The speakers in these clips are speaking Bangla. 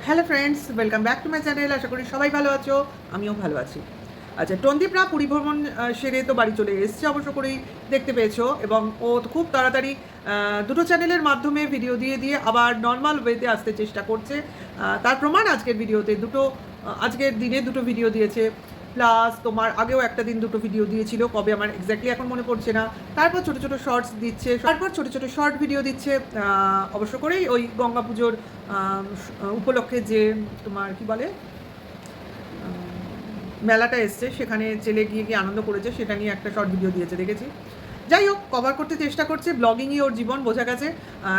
Hello friends, welcome back to my channel. আশা করি সবাই ভালো আছো, আমিও ভালো আছি। আচ্ছা, টন্দীপরা পুরী ভ্রমণ সেরে তো বাড়ি চলে এসছে, অবশ্য করেই দেখতে পেয়েছো। এবং ও তো খুব তাড়াতাড়ি দুটো চ্যানেলের মাধ্যমে ভিডিও দিয়ে দিয়ে আবার নর্মাল ওয়েতে আসতে চেষ্টা করছে। তার প্রমাণ আজকের ভিডিওতে আজকের দিনে দুটো ভিডিও দিয়েছে, প্লাস তোমার আগেও একটা দিন দুটো ভিডিও দিয়েছিল, কবে আমার এক্স্যাক্টলি এখন মনে পড়ছে না। তারপর ছোটো ছোটো শর্টস দিচ্ছে, তারপর ছোটো ছোটো শর্ট ভিডিও দিচ্ছে। অবশ্য করেই ওই গঙ্গা পুজোর উপলক্ষে যে তোমার কি বলে মেলাটা এসছে, সেখানে ছেলে গিয়ে গিয়ে আনন্দ করেছে, সেটা নিয়ে একটা শর্ট ভিডিও দিয়েছে, দেখেছি। যাই হোক, কভার করতে চেষ্টা করছে, ব্লগিংই ওর জীবন, বোঝা গেছে।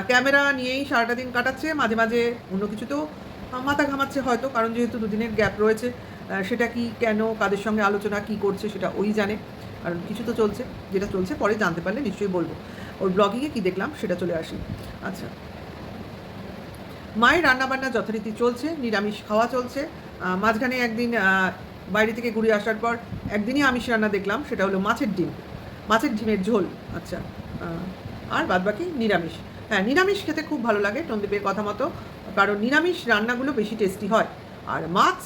ক্যামেরা নিয়েই সারাটা দিন কাটাচ্ছে, মাঝে মাঝে অন্য কিছুতেও মাথা ঘামাচ্ছে হয়তো, কারণ যেহেতু দুদিনের গ্যাপ রয়েছে। সেটা কি, কেন, কাদের সঙ্গে আলোচনা, কি করছে সেটা ওই জানে, কারণ কিছু তো চলছে। যেটা চলছে পরে জানতে পারলে নিশ্চয়ই বলবো। ওর ব্লগিংয়ে কী দেখলাম সেটা চলে আসি। আচ্ছা, মায়ের রান্নাবান্না যথারীতি চলছে, নিরামিষ খাওয়া চলছে। মাঝখানে একদিন বাইরে থেকে ঘুরে আসার পর একদিনই আমিষ রান্না দেখলাম, সেটা হলো মাছের ডিমের ঝোল। আচ্ছা, আর বাদবাকি নিরামিষ। হ্যাঁ, নিরামিষ খেতে খুব ভালো লাগে টন্দীপের কথা মতো, কারণ নিরামিষ রান্নাগুলো বেশি টেস্টি হয়। আর মাছ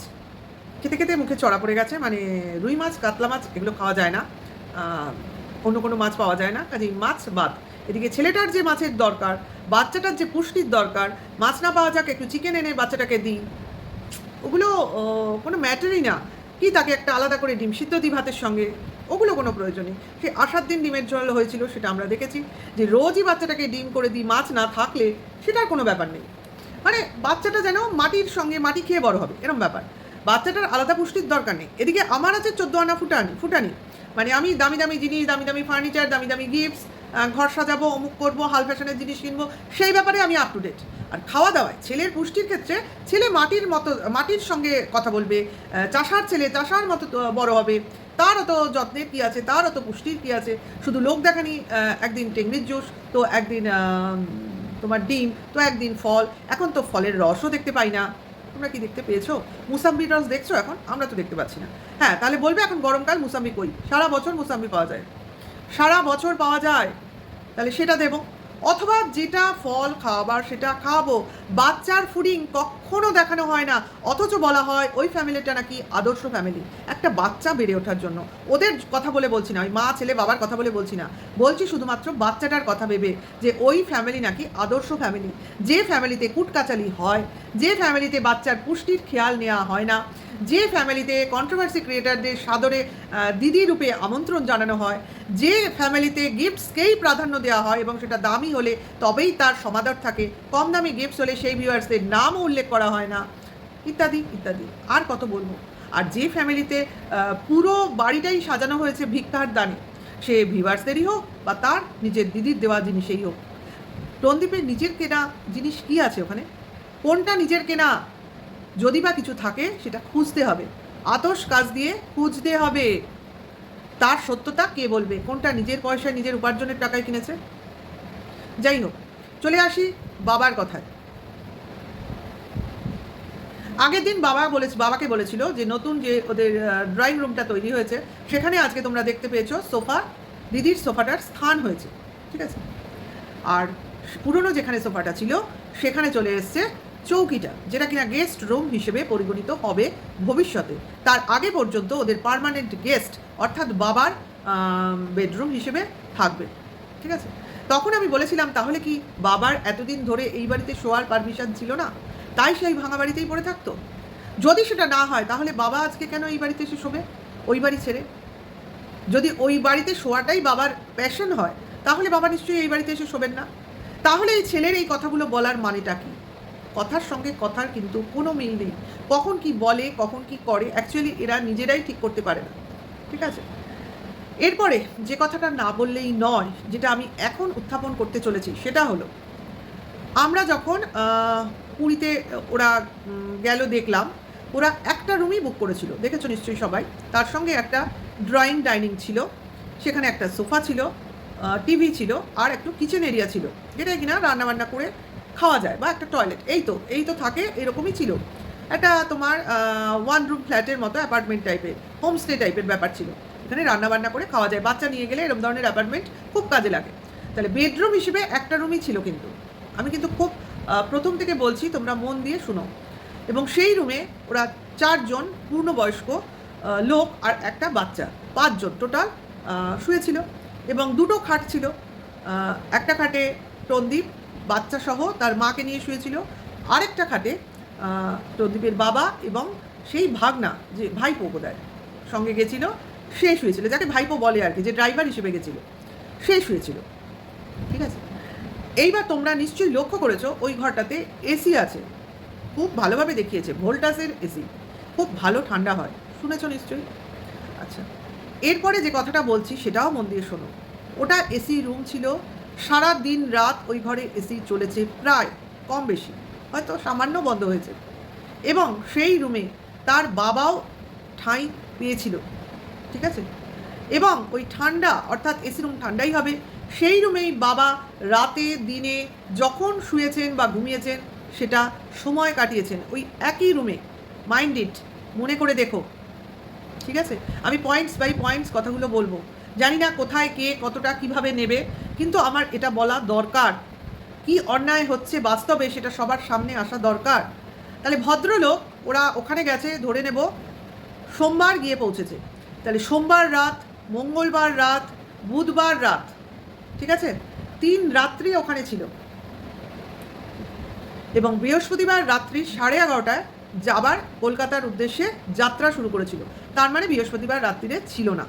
খেতে খেতে মুখে চড়া পড়ে গেছে, মানে রুই মাছ, কাতলা মাছ এগুলো খাওয়া যায় না, অন্য কোনো মাছ পাওয়া যায় না, কাজেই মাছ বাদ। এদিকে ছেলেটার যে মাছের দরকার, বাচ্চাটার যে পুষ্টির দরকার, মাছ না পাওয়া যাক, একটু চিকেন এনে বাচ্চাটাকে দিই, ওগুলো কোনো ম্যাটারই না। কি তাকে একটা আলাদা করে ডিম সিদ্ধ দিই ভাতের সঙ্গে, ওগুলো কোনো প্রয়োজনই। সে আসার দিন ডিমের ঝোল হয়েছিল, সেটা আমরা দেখেছি। যে রোজই বাচ্চাটাকে ডিম করে দিই, মাছ না থাকলে সেটার কোনো ব্যাপার নেই। মানে বাচ্চাটা যেন মাটির সঙ্গে মাটি খেয়ে বড় হবে, এরকম ব্যাপার। বাচ্চাটার আলাদা পুষ্টির দরকার নেই। এদিকে আমার আছে 14 আনা ফুটানি, মানে আমি দামি দামি জিনিস, দামি দামি ফার্নিচার, দামি দামি গিফটস, ঘর সাজাবো, অমুক করবো, হাল ফ্যাশনের জিনিস কিনবো, সেই ব্যাপারে আমি আপ টু ডেট। আর খাওয়া দাওয়ায় ছেলের পুষ্টির ক্ষেত্রে ছেলে মাটির সঙ্গে কথা বলবে, চাষার ছেলে চাষার মতো বড় হবে, তার অত যত্নের কী আছে, তার অত পুষ্টির কী আছে। শুধু লোক দেখানি, একদিন টেংরির জুস, তো একদিন তোমার ডিম, তো একদিন ফল। এখন তো ফলের রসও দেখতে পাই না। তোমরা কি দেখতে পেয়েছো? মুসাম্বির রস দেখছো এখন? আমরা তো দেখতে পাচ্ছি না। হ্যাঁ, তাহলে বলবে এখন গরমকাল মুসাম্বি কই? সারা বছর মুসাম্বি পাওয়া যায়, সারা বছর পাওয়া যায়, তাহলে সেটা দেবো। অথবা যেটা ফল খাওয়াবার সেটা খাওয়াবো। বাচ্চার ফুডিং কখনো দেখানো হয় না, অথচ বলা হয় ওই ফ্যামিলিটা নাকি আদর্শ ফ্যামিলি একটা বাচ্চা বেড়ে ওঠার জন্য। ওদের কথা বলে বলছি না, ওই মা ছেলে বাবার কথা বলে বলছি না, বলছি শুধুমাত্র বাচ্চাটার কথা ভেবে, যে ওই ফ্যামিলি নাকি আদর্শ ফ্যামিলি। যে ফ্যামিলিতে কুটকাচালি হয়, যে ফ্যামিলিতে বাচ্চার পুষ্টির খেয়াল নেওয়া হয় না, যে ফ্যামিলিতে কন্ট্রোভার্সি ক্রিয়েটারদের সাদরে দিদি রূপে আমন্ত্রণ জানানো হয়, যে ফ্যামিলিতে গিফটসকেই প্রাধান্য দেওয়া হয় এবং সেটা দামি হলে তবেই তার সমাদর থাকে, কম দামি গিফটস হলে সেই ভিউয়ার্সদের নামও উল্লেখ করা হয় না, ইত্যাদি ইত্যাদি। আর কত বলবো। আর যে ফ্যামিলিতে পুরো বাড়িটাই সাজানো হয়েছে ভিক্ষার দানে, সে ভিউয়ার্সদেরই হোক বা তার নিজের দিদির দেওয়া জিনিসেই হোক, টন্দীপের নিজের কেনা জিনিস কি আছে ওখানে? কোনটা নিজের কেনা? যদি বা কিছু থাকে সেটা খুঁজতে হবে, আতশ কাজ দিয়ে খুঁজতে হবে। তার সত্যতা কে বলবে? কোনটা নিজের পয়সায় নিজের উপার্জনের টাকায় কিনেছে? যাই হোক, চলে আসি বাবার কথায়। আগের দিন বাবাকে বলেছিল যে নতুন যে ওদের ড্রয়িং রুমটা তৈরি হয়েছে, সেখানে আজকে তোমরা দেখতে পেয়েছো সোফা, দিদির সোফাটার স্থান হয়েছে, ঠিক আছে। আর পুরনো যেখানে সোফাটা ছিল সেখানে চলে এসছে চৌকিটা, যেটা কিনা গেস্ট রুম হিসেবে পরিগণিত হবে ভবিষ্যতে। তার আগে পর্যন্ত ওদের পার্মানেন্ট গেস্ট অর্থাৎ বাবার বেডরুম হিসেবে থাকবে, ঠিক আছে। তখন আমি বলেছিলাম, তাহলে কি বাবার এতদিন ধরে এই বাড়িতে শোয়ার পারমিশন ছিল না, তাই সেই ভাঙা বাড়িতেই পড়ে থাকতো? যদি সেটা না হয়, তাহলে বাবা আজকে কেন এই বাড়িতে এসে শোবে ওই বাড়ি ছেড়ে? যদি ওই বাড়িতে শোয়াটাই বাবার প্যাশন হয়, তাহলে বাবা নিশ্চয়ই এই বাড়িতে এসে শোবেন না। তাহলে এই ছেলের এই কথাগুলো বলার মানেটা কি? কথার সঙ্গে কথার কিন্তু কোনো মিল নেই। কখন কি বলে, কখন কি করে, অ্যাকচুয়ালি এরা নিজেরাই ঠিক করতে পারে না, ঠিক আছে। এরপরে যে কথাটা না বললেই নয়, যেটা আমি এখন উত্থাপন করতে চলেছি, সেটা হলো, আমরা যখন পুরীতে ওরা গেল, দেখলাম ওরা একটা রুমই বুক করেছিল, দেখেছো নিশ্চয়ই সবাই। তার সঙ্গে একটা ড্রয়িং ডাইনিং ছিল, সেখানে একটা সোফা ছিল, টিভি ছিল, আর একটু কিচেন এরিয়া ছিল, যেটা কিনা রান্নাবান্না করে খাওয়া যায়, বা একটা টয়লেট, এই তো থাকে, এরকমই ছিল। একটা তোমার ওয়ান রুম ফ্ল্যাটের মতো অ্যাপার্টমেন্ট টাইপের, হোমস্টে টাইপের ব্যাপার ছিল। এখানে রান্নাবান্না করে খাওয়া যায়, বাচ্চা নিয়ে গেলে এরকম ধরনের অ্যাপার্টমেন্ট খুব কাজে লাগে। তাহলে বেডরুম হিসেবে একটা রুমই ছিল, কিন্তু আমি কিন্তু খুব প্রথম থেকে বলছি, তোমরা মন দিয়ে শুনো। এবং সেই রুমে ওরা 4 জন পূর্ণবয়স্ক লোক আর একটা বাচ্চা, 5 জন টোটাল শুয়েছিল। এবং 2টো খাট ছিল, একটা খাটে টন্দীপ বাচ্চা সহ তার মাকে নিয়ে শুয়েছিল, আরেকটা খাটে টন্দীপের বাবা এবং সেই ভাগনা, যে ভাইপো বোধহয় সঙ্গে গেছিল, সে শুয়েছিল, যাকে ভাইপো বলে আর কি, যে ড্রাইভার হিসেবে গেছিল, সে শুয়েছিল। ঠিক আছে, এইবার তোমরা নিশ্চয়ই লক্ষ্য করেছো ওই ঘরটাতে এসি আছে, খুব ভালোভাবে দেখিয়েছে, ভোল্টাসের এসি, খুব ভালো ঠান্ডা হয়, শুনেছো নিশ্চয়ই। আচ্ছা, এরপরে যে কথাটা বলছি সেটাও মন দিয়ে শোনো। ওটা এসি রুম ছিল, সারা দিন রাত ওই ঘরে এসি চলেছে, প্রায় কম বেশি, হয়তো সামান্য বন্ধ হয়েছে। এবং সেই রুমে তার বাবাও ঠাঁই পেয়েছিল। ঠিক আছে, এবং ওই ঠান্ডা, অর্থাৎ এসি রুম ঠান্ডাই হবে, সেই রুমেই বাবা রাতে দিনে যখন শুয়েছেন বা ঘুমিয়েছেন সেটা সময় কাটিয়েছেন ওই একই রুমে। মাইন্ড ইট, মনে করে দেখো। ঠিক আছে, আমি পয়েন্টস বাই পয়েন্টস কথাগুলো বলবো, জানি না কোথায় কে কতটা কিভাবে নেবে, কিন্তু আমার এটা বলা দরকার। কি অন্যায় হচ্ছে বাস্তবে সেটা সবার সামনে আসা দরকার। তাহলে ভদ্রলোক ওরা ওখানে গেছে, ধরে নেব সোমবার গিয়ে পৌঁছেছে, তাহলে সোমবার রাত, মঙ্গলবার রাত, বুধবার রাত, ঠিক আছে, 3 রাত্রি ওখানে ছিল। এবং বৃহস্পতিবার রাত্রি 11:30টায় যাবার কলকাতার উদ্দেশ্যে যাত্রা শুরু করেছিল, তার মানে বৃহস্পতিবার রাত্রিরে ছিল না।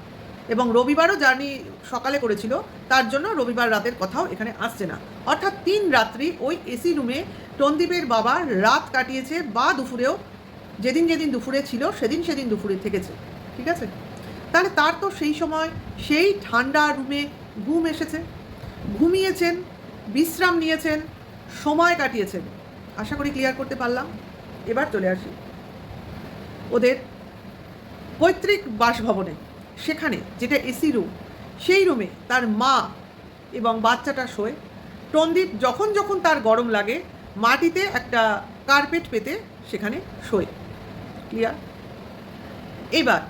এবং রবিবারও জার্নি সকালে করেছিল, তার জন্য রবিবার রাতের কথাও এখানে আসছে না। অর্থাৎ 3 রাত্রি ওই এসি রুমে টন্দীপের বাবা রাত কাটিয়েছে, বা দুপুরেও যেদিন যেদিন দুপুরে ছিল সেদিন সেদিন দুপুরে থেকেছে। ঠিক আছে, তাহলে তার তো সেই সময় সেই ঠান্ডা রুমে ঘুম এসেছে, ঘুমিয়েছেন, বিশ্রাম নিয়েছেন, সময় কাটিয়েছেন। আশা করি ক্লিয়ার করতে পারলাম। এবার চলে আসি ওদের পৈতৃক বাসভবনে, সেখানে যেটা এসি রুম, সেই রুমে তার মা এবং বাচ্চাটা শোয়। টন্দীপ যখন যখন তার গরম লাগে মাটিতে একটা কার্পেট পেতে সেখানে শোয়। ক্লিয়ার? এবার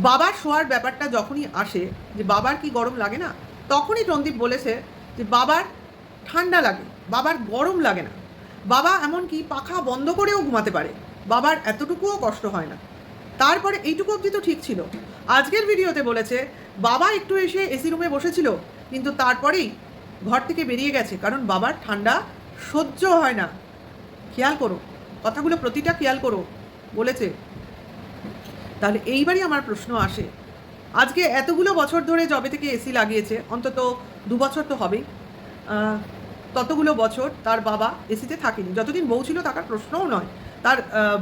বাবার শোয়ার ব্যাপারটা যখনই আসে, যে বাবার কি গরম লাগে না, তখনই টন্দীপ বলেছে যে বাবার ঠান্ডা লাগে, বাবার গরম লাগে না, বাবা এমনকি পাখা বন্ধ করেও ঘুমাতে পারে, বাবার এতটুকুও কষ্ট হয় না। তারপরে এইটুকু অবধি তো ঠিক ছিল। আজকের ভিডিওতে বলেছে বাবা একটু এসে এসি রুমে বসেছিল, কিন্তু তারপরেই ঘর থেকে বেরিয়ে গেছে, কারণ বাবার ঠান্ডা সহ্য হয় না। খেয়াল করো কথাগুলো, প্রতিটা খেয়াল করো বলেছে। তাহলে এইবারই আমার প্রশ্ন আসে, আজকে এতগুলো বছর ধরে যবে থেকে এসি লাগিয়েছে, অন্তত 2 বছর তো হবেই, ততগুলো বছর তার বাবা এসিতে থাকেনি। যতদিন বউ ছিল থাকার প্রশ্নও নয়। তার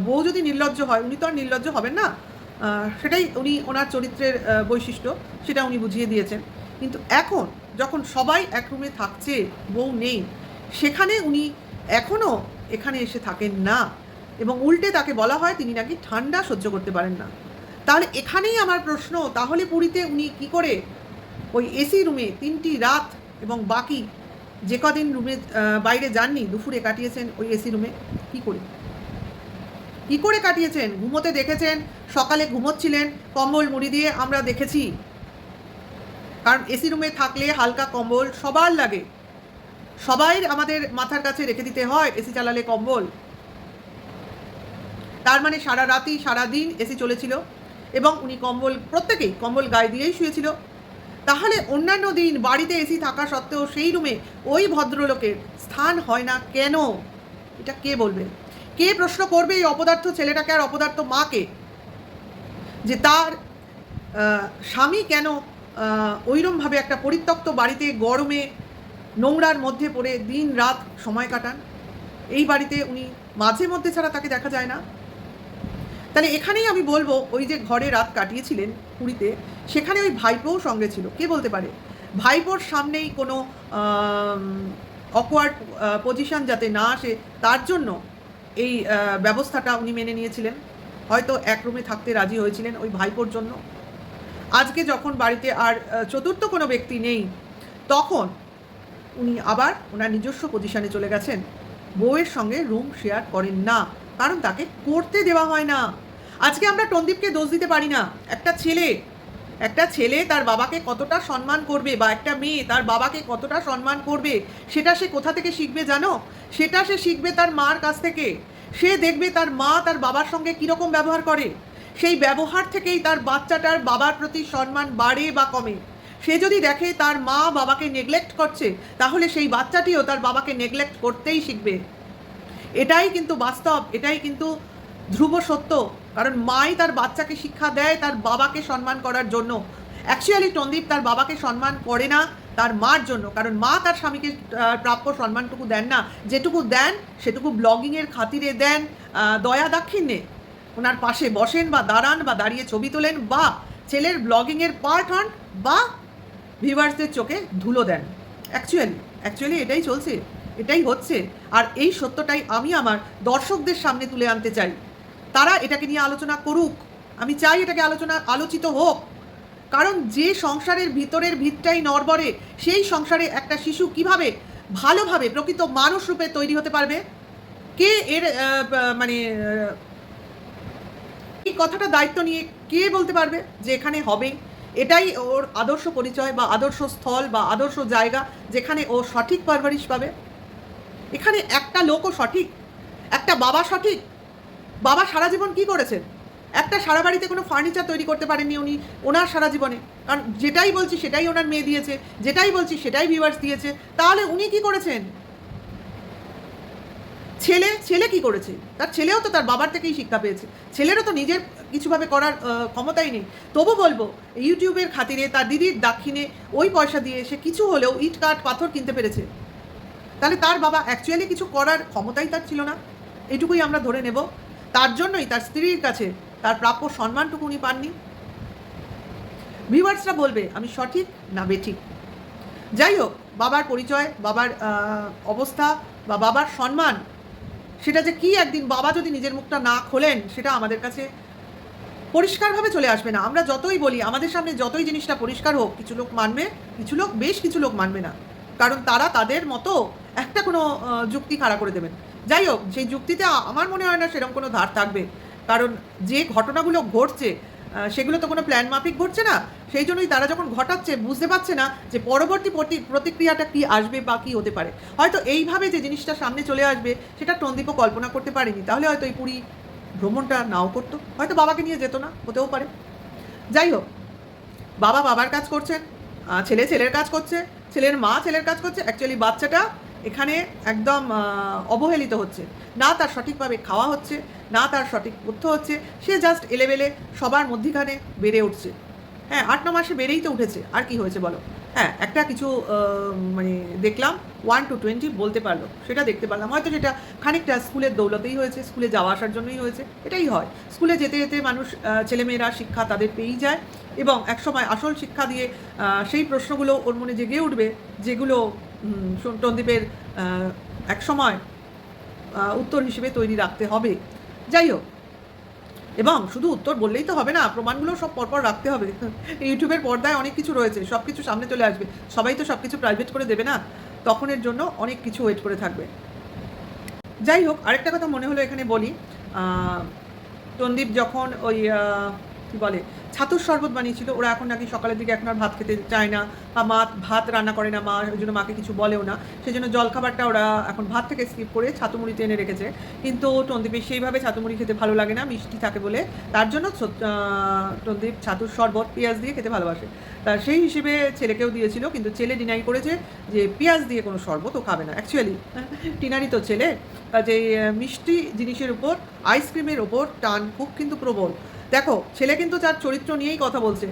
বউ যদি নির্লজ্জ হয়, উনি তো আর নির্লজ্জ হবেন না, সেটাই উনি ওনার চরিত্রের বৈশিষ্ট্য, সেটা উনি বুঝিয়ে দিয়েছেন। কিন্তু এখন যখন সবাই এক রুমে থাকছে, বউ নেই, সেখানে উনি এখনও এখানে এসে থাকেন না, এবং উল্টে তাকে বলা হয় তিনি নাকি ঠান্ডা সহ্য করতে পারেন না। তাহলে এখানেই আমার প্রশ্ন, তাহলে পুরীতে উনি কি করে ওই এসি রুমে 3টি রাত এবং বাকি যে কদিন রুমে বাইরে যাননি দুপুরে কাটিয়েছেন ওই এসি রুমে, কী করে কাটিয়েছেন? ঘুমোতে দেখেছেন, সকালে ঘুমোচ্ছিলেন কম্বল মুড়ি দিয়ে, আমরা দেখেছি। কারণ এসি রুমে থাকলে হালকা কম্বল সবার লাগে, সবাই আমাদের মাথার কাছে রেখে দিতে হয় এসি চালালে কম্বল। তার মানে সারা রাতি সারাদিন এসি চলেছিল, এবং উনি কম্বল, প্রত্যেকেই কম্বল গায়ে দিয়েই শুয়েছিল। তাহলে অন্যান্য দিন বাড়িতে এসি থাকা সত্ত্বেও সেই রুমে ওই ভদ্রলোকের স্থান হয় না কেন? এটা কে বলবে? কে প্রশ্ন করবে এই অপদার্থ ছেলেটাকে আর অপদার্থ মাকে, যে তার স্বামী কেন ওইরমভাবে একটা পরিত্যক্ত বাড়িতে গরমে নোংরার মধ্যে পড়ে দিন রাত সময় কাটান? এই বাড়িতে উনি মাঝে মধ্যে ছাড়া তাকে দেখা যায় না। তাহলে এখানেই আমি বলবো, ওই যে ঘরে রাত কাটিয়েছিলেন পুরীতে, সেখানে ওই ভাইপোও সঙ্গে ছিল। কে বলতে পারে ভাইপোর সামনেই কোনো অকওয়ার্ড পজিশন যাতে না আসে, তার জন্য এই ব্যবস্থাটা উনি মেনে নিয়েছিলেন। হয়তো এক রুমে থাকতে রাজি হয়েছিলেন ওই ভাইপোর জন্য। আজকে যখন বাড়িতে আর চতুর্থ কোনো ব্যক্তি নেই, তখন উনি আবার ওনার নিজস্ব পজিশনে চলে গেছেন। বউয়ের সঙ্গে রুম শেয়ার করেন না, কারণ তাকে করতে দেওয়া হয় না। আজকে আমরা টন্দীপকে দোষ দিতে পারি না। একটা ছেলে একটা ছেলে তার বাবাকে কতটা সম্মান করবে বা একটা মেয়ে তার বাবাকে কতটা সম্মান করবে সেটা সে কোথা থেকে শিখবে জানো? সেটা সে শিখবে তার মার কাছ থেকে। সে দেখবে তার মা তার বাবার সঙ্গে কীরকম ব্যবহার করে, সেই ব্যবহার থেকেই তার বাচ্চাটার বাবার প্রতি সম্মান বাড়ে বা কমে। সে যদি দেখে তার মা বাবাকে নেগলেক্ট করছে, তাহলে সেই বাচ্চাটিও তার বাবাকে নেগলেক্ট করতেই শিখবে। এটাই কিন্তু বাস্তব, এটাই কিন্তু ধ্রুব সত্য। কারণ মাই তার বাচ্চাকে শিক্ষা দেয় তার বাবাকে সম্মান করার জন্য। অ্যাকচুয়ালি টন্দীপ তার বাবাকে সম্মান করে না তার মার জন্য, কারণ মা তার স্বামীকে প্রাপ্য সম্মানটুকু দেন না। যেটুকু দেন সেটুকু ব্লগিংয়ের খাতিরে দেন, দয়া দাক্ষিণ্যে ওনার পাশে বসেন বা দাঁড়ান বা দাঁড়িয়ে ছবি তোলেন বা ছেলের ব্লগিংয়ের পার্ট হন বা ভিউয়ার্সদের চোখে ধুলো দেন। অ্যাকচুয়ালি এটাই চলছে, এটাই হচ্ছে। আর এই সত্যটাই আমি আমার দর্শকদের সামনে তুলে আনতে চাই। তারা এটাকে নিয়ে আলোচনা করুক, আমি চাই এটাকে আলোচিত হোক। কারণ যে সংসারের ভিতরের ভিতটাই নড়বড়ে, সেই সংসারে একটা শিশু কিভাবে ভালোভাবে প্রকৃত মানুষ রূপে তৈরি হতে পারবে? কে এর মানে এই কথাটা দায়িত্ব নিয়ে কে বলতে পারবে যে এখানে হবেই? এটাই ওর আদর্শ পরিচয় বা আদর্শ স্থল বা আদর্শ জায়গা যেখানে ও সঠিক পারভারিশ পাবে। এখানে একটা লোকও সঠিক, একটা বাবা সঠিক। বাবা সারা জীবন কী করেছেন? একটা সারা বাড়িতে কোনো ফার্নিচার তৈরি করতে পারেননি উনি ওনার সারা জীবনে। কারণ যেটাই বলছি সেটাই ওনার মেয়ে দিয়েছে, যেটাই বলছি সেটাই ভিউয়ার্স দিয়েছে। তাহলে উনি কি করেছেন? ছেলে কি করেছে? তার ছেলেও তো তার বাবার থেকেই শিক্ষা পেয়েছে। ছেলেরও তো নিজের কিছুভাবে করার ক্ষমতাই নেই। তবু বলবো ইউটিউবের খাতিরে তার দিদির দাক্ষিণে ওই পয়সা দিয়ে সে কিছু হলেও ইট কাঠ পাথর কিনতে পেরেছে। তাহলে তার বাবা অ্যাকচুয়ালি কিছু করার ক্ষমতাই তার ছিল না, এটুকুই আমরা ধরে নেব। তার জন্যই তার স্ত্রীর কাছে তার প্রাপ্য সম্মানটুকু উনি পাননি। ভিউয়ার্সরা বলবে আমি সঠিক না বেঠিক। যাই হোক, বাবার পরিচয়, বাবার অবস্থা বা বাবার সম্মান, সেটা যে কি একদিন বাবা যদি নিজের মুখটা না খোলেন সেটা আমাদের কাছে পরিষ্কারভাবে চলে আসবে না। আমরা যতই বলি, আমাদের সামনে যতই জিনিসটা পরিষ্কার হোক, কিছু লোক মানবে, বেশ কিছু লোক মানবে না। কারণ তারা তাদের মতো একটা কোনো যুক্তি খাড়া করে দেবেন। যাই হোক, সেই যুক্তিতে আমার মনে হয় না সেরকম কোনো ধার থাকবে। কারণ যে ঘটনাগুলো ঘটছে সেগুলো তো কোনো প্ল্যান মাফিক ঘটছে না। সেই জন্যই তারা যখন ঘটাচ্ছে বুঝতে পারছে না যে পরবর্তী প্রতিক্রিয়াটা কী আসবে বা কী হতে পারে। হয়তো এইভাবে যে জিনিসটা সামনে চলে আসবে সেটা টন্দীপও কল্পনা করতে পারেনি। তাহলে হয়তো এই পুরী ভ্রমণটা নাও করতো, হয়তো বাবাকে নিয়ে যেত না, হতেও পারে। যাই হোক, বাবা বাবার কাজ করছেন, ছেলে ছেলের কাজ করছে, ছেলের মা ছেলের কাজ করছে। অ্যাকচুয়ালি বাচ্চাটা এখানে একদম অবহেলিত হচ্ছে না, তার সঠিকভাবে খাওয়া হচ্ছে না, তার সঠিক তথ্য হচ্ছে। সে জাস্ট এলেবেলে সবার মধ্যিখানে বেড়ে উঠছে। হ্যাঁ, 8-9 মাসে বেড়েই তো উঠেছে, আর কি হয়েছে বলো? হ্যাঁ, একটা কিছু মানে দেখলাম 1 to 20 বলতে পারলো, সেটা দেখতে পারলাম। হয়তো সেটা খানিকটা স্কুলের দৌলতেই হয়েছে, স্কুলে যাওয়া আসার জন্যই হয়েছে। এটাই হয়, স্কুলে যেতে যেতে মানুষ ছেলেমেয়েরা শিক্ষা তাদের পেয়েই যায় এবং একসময় আসল শিক্ষা দিয়ে সেই প্রশ্নগুলো ওর মনে জেগে উঠবে যেগুলো টন্দীপের একসময় উত্তর হিসেবে তৈরি রাখতে হবে। যাই হোক, এবং শুধু উত্তর বললেই তো হবে না, প্রমাণগুলো সব পরপর রাখতে হবে। ইউটিউবের পর্দায় অনেক কিছু রয়েছে, সব কিছু সামনে চলে আসবে। সবাই তো সব কিছু প্রাইভেট করে দেবে না, তখনের জন্য অনেক কিছু ওয়েট করে থাকবে। যাই হোক, আরেকটা কথা মনে হলো এখানে বলি। টন্দীপ যখন ওই কী বলে ছাতুর শরবত বানিয়েছিল, ওরা এখন নাকি সকালের দিকে এখন আর ভাত খেতে চায় না, বা মা ভাত রান্না করে না, মা ওই জন্য মাকে কিছু বলেও না। সেই জন্য জলখাবারটা ওরা এখন ভাত থেকে স্কিপ করে ছাতুমুড়িতে এনে রেখেছে। কিন্তু টন্দীপের সেইভাবে ছাতুমুড়ি খেতে ভালো লাগে না, মিষ্টি থাকে বলে। তার জন্য টন্দীপ ছাতুর শরবত পেঁয়াজ দিয়ে খেতে ভালোবাসে। তা সেই হিসেবে ছেলেকেও দিয়েছিল, কিন্তু ছেলে ডিনাই করেছে যে পেঁয়াজ দিয়ে কোনো শরবত ও খাবে না। অ্যাকচুয়ালি টিনারই তো ছেলে, যে মিষ্টি জিনিসের উপর, আইসক্রিমের ওপর টান খুব কিন্তু প্রবল। দেখো, ছেলে কিন্তু তার চরিত্র নিয়েই কথা বলছে।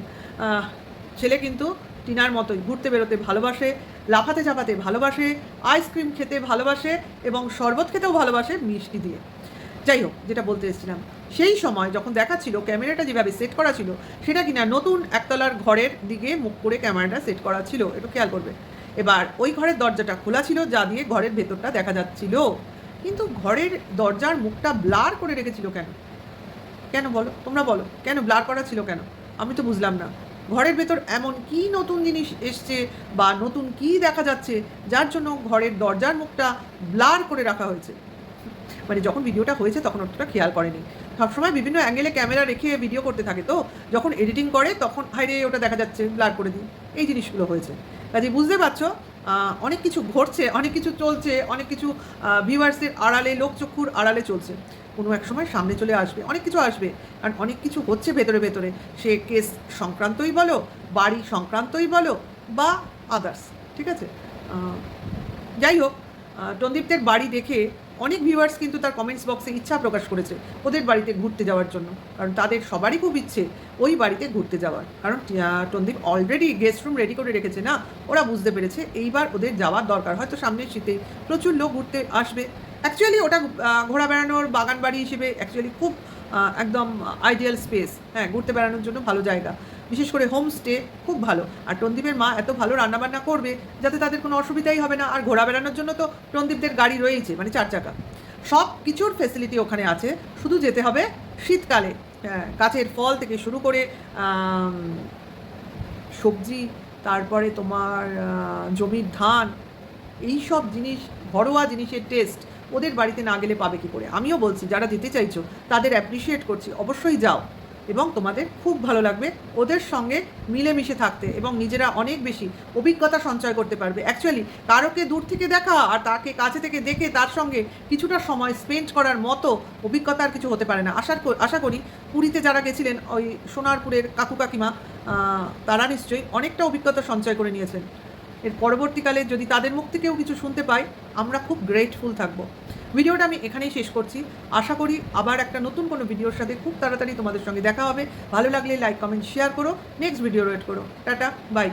ছেলে কিন্তু টিনার মতোই ঘুরতে বেরোতে ভালোবাসে, লাফাতে ঝাপাতে ভালোবাসে, আইসক্রিম খেতে ভালোবাসে এবং শরবত খেতেও ভালোবাসে মিষ্টি দিয়ে। যাই হোক, যেটা বলতে এসেছিলাম, সেই সময় যখন দেখাচ্ছিল ক্যামেরাটা যেভাবে সেট করা ছিল, সেটা কিনা নতুন একতলার ঘরের দিকে মুখ করে ক্যামেরাটা সেট করা ছিল, একটু খেয়াল করবে। এবার ওই ঘরের দরজাটা খোলা ছিল, যা দিয়ে ঘরের ভেতরটা দেখা যাচ্ছিল। কিন্তু ঘরের দরজার মুখটা ব্লার করে রেখেছিল কেন? কেন বলো, তোমরা বলো, কেন ব্লার করা ছিল কেন? আমি তো বুঝলাম না। ঘরের ভেতর এমন কি নতুন জিনিস এসছে বা নতুন কি দেখা যাচ্ছে যার জন্য ঘরের দরজার মুখটা ব্লার করে রাখা হয়েছে? মানে যখন ভিডিওটা হয়েছে তখন অতটা খেয়াল করেনি। সবসময় বিভিন্ন অ্যাঙ্গেলে ক্যামেরা রেখে ভিডিও করতে থাকে, তো যখন এডিটিং করে তখন হায় রে ওটা দেখা যাচ্ছে, ব্লার করে দিই, এই জিনিসগুলো হয়েছে। কাজে বুঝতে পারছো অনেক কিছু ঘটছে, অনেক কিছু চলছে, অনেক কিছু ভিউয়ার্সের আড়ালে, লোকচক্ষুর আড়ালে চলছে। কোনো এক সময় সামনে চলে আসবে, অনেক কিছু আসবে, কারণ অনেক কিছু হচ্ছে ভেতরে ভেতরে, সে কেস সংক্রান্তই বলো, বাড়ি সংক্রান্তই বলো, বা আদার্স। ঠিক আছে, যাই হোক, টন্দীপদের বাড়ি দেখে অনেক ভিউয়ার্স কিন্তু তার কমেন্টস বক্সে ইচ্ছা প্রকাশ করেছে ওদের বাড়িতে ঘুরতে যাওয়ার জন্য, কারণ তাদের সবারই খুব ইচ্ছে ওই বাড়িতে ঘুরতে যাওয়ার, কারণ টন্দীপ অলরেডি গেস্ট রুম রেডি করে রেখেছে না। ওরা বুঝতে পেরেছে এইবার ওদের যাওয়ার দরকার, হয়তো সামনের শীতে প্রচুর লোক ঘুরতে আসবে। অ্যাকচুয়ালি ওটা ঘোরা বেড়ানোর বাগান বাড়ি হিসেবে অ্যাকচুয়ালি খুব একদম আইডিয়াল স্পেস, হ্যাঁ, ঘুরতে বেড়ানোর জন্য ভালো জায়গা, বিশেষ করে হোমস্টে খুব ভালো। আর টন্দীপের মা এত ভালো রান্নাবান্না করবে যাতে তাদের কোনো অসুবিধাই হবে না। আর ঘোরা বেড়ানোর জন্য তো টন্দীপদের গাড়ি রয়েছে, মানে 4 চাকা, সব কিছুর ফেসিলিটি ওখানে আছে। শুধু যেতে হবে শীতকালে, হ্যাঁ, গাছের ফল থেকে শুরু করে সবজি, তারপরে তোমার জমির ধান, এই সব জিনিস, ঘরোয়া জিনিসের টেস্ট ওদের বাড়িতে না গেলে পাবে কী করে। আমিও বলছি যারা যেতে চাইছো তাদের অ্যাপ্রিসিয়েট করছি, অবশ্যই যাও, এবং তোমাদের খুব ভালো লাগবে ওদের সঙ্গে মিলেমিশে থাকতে, এবং নিজেরা অনেক বেশি অভিজ্ঞতা সঞ্চয় করতে পারবে। অ্যাকচুয়ালি কারোকে দূর থেকে দেখা আর তাকে কাছে থেকে দেখে তার সঙ্গে কিছুটা সময় স্পেন্ড করার মতো অভিজ্ঞতা আর কিছু হতে পারে না। আশা করি পুরীতে যারা গেছিলেন ওই সোনারপুরের কাকু কাকিমা, তারা নিশ্চয়ই অনেকটা অভিজ্ঞতা সঞ্চয় করে নিয়েছেন। এর পরবর্তীকালে যদি তাদের মুখ থেকেও কিছু শুনতে পাই, আমরা খুব গ্রেটফুল থাকবো। ভিডিওটা আমি এখানেই শেষ করছি। আশা করি আবার একটা নতুন কোনো ভিডিওর সাথে খুব তাড়াতাড়ি তোমাদের সঙ্গে দেখা হবে। ভালো লাগলে লাইক, কমেন্ট, শেয়ার করো। নেক্সট ভিডিও ওয়েট করো। টাটা, বাই।